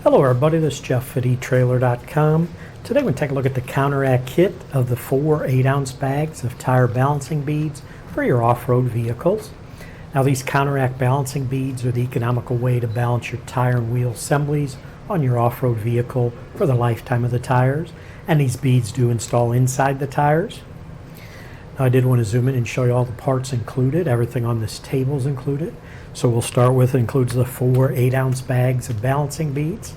Hello everybody, this is Jeff at etrailer.com. Today we're going to take a look at the Counteract kit of the 4 8-ounce bags of tire balancing beads for your off-road vehicles. Now these Counteract balancing beads are the economical way to balance your tire and wheel assemblies on your off-road vehicle for the lifetime of the tires. And these beads do install inside the tires. Now I did want to zoom in and show you all the parts included. Everything on this table is included. So we'll start with, it includes the 4 8-ounce bags of balancing beads,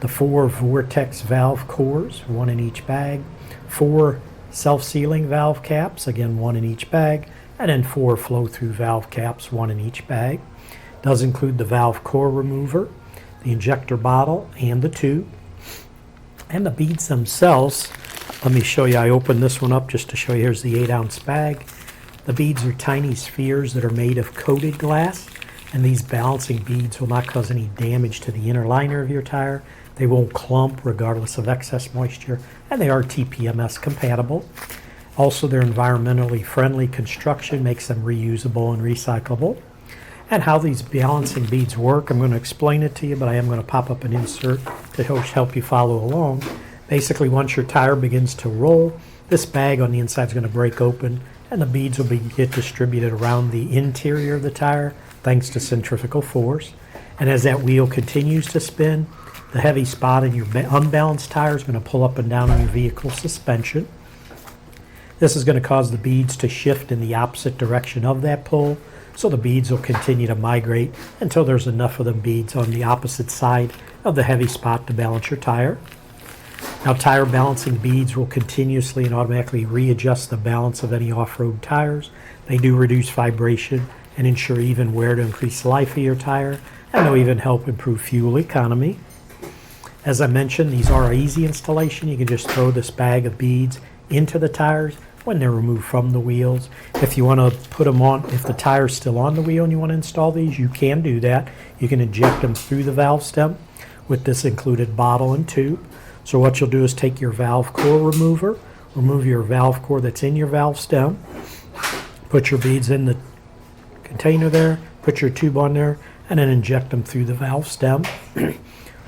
the 4 vortex valve cores, 1 in each bag, 4 self-sealing valve caps, again 1 in each bag, and then 4 flow-through valve caps, 1 in each bag. It does include the valve core remover, the injector bottle, and the tube. And the beads themselves, let me show you. I opened this one up just to show you. Here's the 8-ounce bag. The beads are tiny spheres that are made of coated glass, and these balancing beads will not cause any damage to the inner liner of your tire. They won't clump regardless of excess moisture, and they are TPMS compatible. Also, their environmentally friendly construction makes them reusable and recyclable. And how these balancing beads work, I'm going to explain it to you, but I am going to pop up an insert to help you follow along. Basically, once your tire begins to roll, this bag on the inside is going to break open, and the beads will get distributed around the interior of the tire thanks to centrifugal force. And as that wheel continues to spin, the heavy spot in your unbalanced tire is going to pull up and down on your vehicle suspension. This is going to cause the beads to shift in the opposite direction of that pull, so the beads will continue to migrate until there's enough of them beads on the opposite side of the heavy spot to balance your tire. Now, tire balancing beads will continuously and automatically readjust the balance of any off-road tires. They do reduce vibration and ensure even wear to increase the life of your tire, and they'll even help improve fuel economy. As I mentioned, these are easy installation. You can just throw this bag of beads into the tires when they're removed from the wheels. If you want to put them on, if the tire's still on the wheel and you want to install these, you can do that. You can inject them through the valve stem with this included bottle and tube. So what you'll do is take your valve core remover, remove your valve core that's in your valve stem, put your beads in the container there, put your tube on there, and then inject them through the valve stem.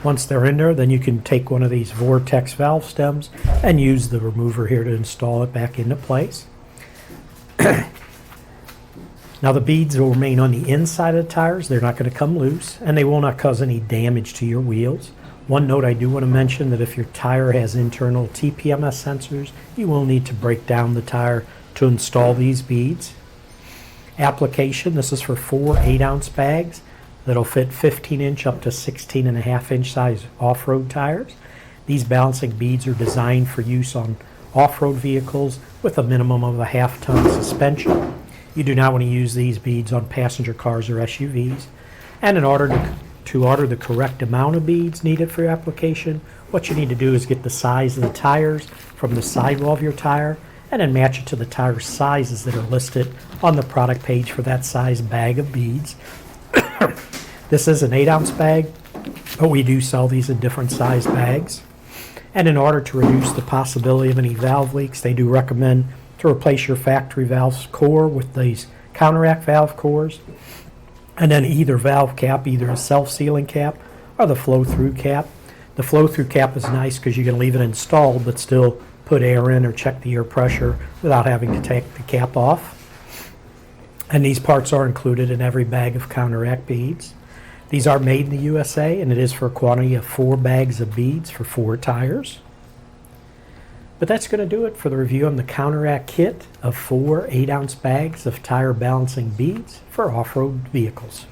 Once they're in there, then you can take one of these vortex valve stems and use the remover here to install it back into place. Now the beads will remain on the inside of the tires. They're not going to come loose, and they will not cause any damage to your wheels. One note I do want to mention, that if your tire has internal TPMS sensors, you will need to break down the tire to install these beads. Application, this is for 4 8-ounce bags that'll fit 15-inch up to 16.5-inch size off-road tires. These balancing beads are designed for use on off-road vehicles with a minimum of a half-ton suspension. You do not want to use these beads on passenger cars or SUVs. And in order to order the correct amount of beads needed for your application, what you need to do is get the size of the tires from the sidewall of your tire and then match it to the tire sizes that are listed on the product page for that size bag of beads. This is an 8-ounce bag, but we do sell these in different size bags. And in order to reduce the possibility of any valve leaks, they do recommend to replace your factory valve core with these Counteract valve cores. And then either valve cap, either a self-sealing cap or the flow-through cap. The flow-through cap is nice because you can leave it installed but still put air in or check the air pressure without having to take the cap off. And these parts are included in every bag of Counteract beads. These are made in the USA, and it is for a quantity of 4 bags of beads for 4 tires. But that's going to do it for the review on the Counteract kit of 4 8-ounce bags of tire balancing beads for off-road vehicles.